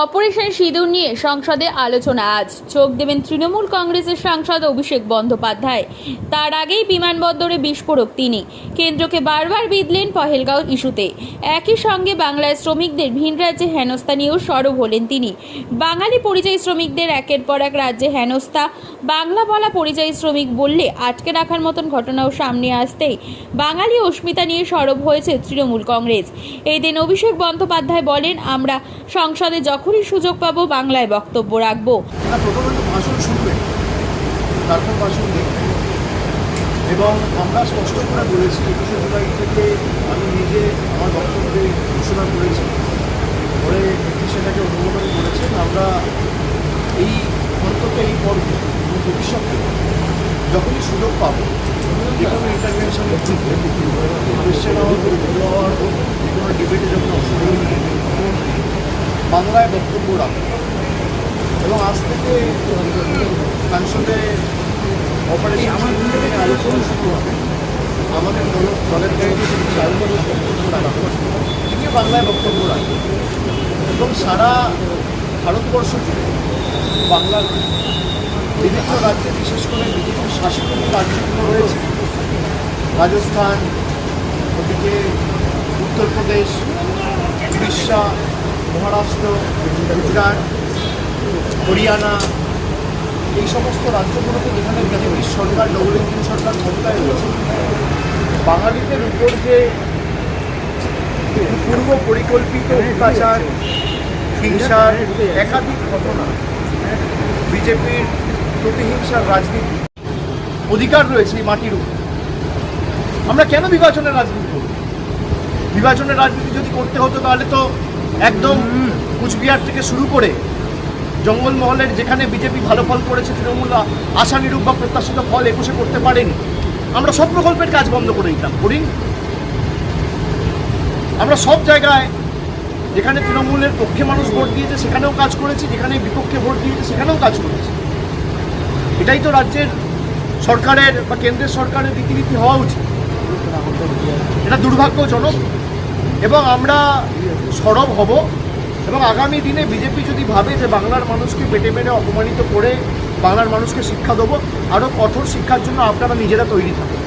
Operation সিঁদুর নিয়ে সংসদে আলোচনা আজ। যোগ দেবেন তৃণমূল কংগ্রেসের সাংসদ অভিষেক বন্দ্যোপাধ্যায়। তার আগেই বিমানবন্দরে বিস্ফোরক তিনি। কেন্দ্রকে বারবার বিঁধলেন পহেলগাঁও ইস্যুতে। একই সঙ্গে বাংলায় শ্রমিকদের ভিন রাজ্যে হেনস্থা নিয়েও সরব হলেন তিনি। বাঙালি পরিযায়ী শ্রমিকদের একের পর এক রাজ্যে হেনস্থা, বাংলা বলা পরিযায়ী শ্রমিক বললে আটকে রাখার মতন ঘটনাও সামনে আসতেই বাঙালি অস্মিতা নিয়ে সরব হয়েছে তৃণমূল কংগ্রেস। এই দিন অভিষেক বন্দ্যোপাধ্যায় বলেন, আমরা সংসদে যখনই সুযোগ পাবো বাংলায় বক্তব্য রাখবো। প্রথমে ভাষণ শুনবেন, তারপর ভাষণ দেখবেন। এবং আমরা স্পষ্ট করে বলেছি 21শে জুলাই থেকে আমি নিজে আমার বক্তব্যে ঘোষণা করেছি, পরে সেটাকে অনুমোদন করেছেন। আমরা এই অন্তত এই পর্ব এবং ভবিষ্যতে যখনই সুযোগ পাবো যে কোনো ইন্টারভেনশন কোয়েশ্চেন আওয়ার যে কোনো ডিবেটে যখন অংশগ্রহণ করবে তখন বাংলায় বক্তব্য রাখবো। এবং আজ থেকে সংসদে অপারেশন আলোচনা শুরু হবে। আমাদের দলের তিনি বাংলায় বক্তব্য রাখবেন এবং সারা ভারতবর্ষ জুড়ে বাংলার বিভিন্ন রাজ্যে, বিশেষ করে বিভিন্ন শাসিত রাজ্যগুলো রয়েছে, রাজস্থান, ওদিকে উত্তরপ্রদেশ, উড়িষ্যা, মহারাষ্ট্র, গুজরাট, হরিয়ানা, এই সমস্ত রাজ্যগুলোতে যেখানে বিজেপির সরকার, ডবল ইঞ্জিন সরকার ক্ষমতায় রয়েছে, বাঙালিদের উপর যে পূর্ব পরিকল্পিত অত্যাচার, হিংসার একাধিক ঘটনা, বিজেপির প্রতিহিংসার রাজনীতি, অধিকার রয়েছে এই মাটির উপর। আমরা কেন বিভাজনের রাজনীতি করব? বিভাজনের রাজনীতি যদি করতে হতো তাহলে তো একদম কুচবিহার থেকে শুরু করে জঙ্গলমহলের যেখানে বিজেপি ভালো ফল করেছে, তৃণমূল আশানুরূপ বা প্রত্যাশিত ফল 21শে করতে পারেনি, আমরা সব প্রকল্পের কাজ বন্ধ করে দিতাম। করিনি। আমরা সব জায়গায় যেখানে তৃণমূলের পক্ষে মানুষ ভোট দিয়েছে সেখানেও কাজ করেছি, যেখানে বিপক্ষে ভোট দিয়েছে সেখানেও কাজ করেছি। এটাই তো রাজ্যের সরকারের বা কেন্দ্রের সরকারের রীতিনীতি হওয়া উচিত। এটা দুর্ভাগ্যজনক এবং আমরা সরব হব। এবং আগামী দিনে বিজেপি যদি ভাবে যে বাংলার মানুষকে পেটে মেরে অপমানিত করে বাংলার মানুষকে শিক্ষা দেবো, আরও কঠোর শিক্ষার জন্য আপনারা নিজেরা তৈরি থাকুন।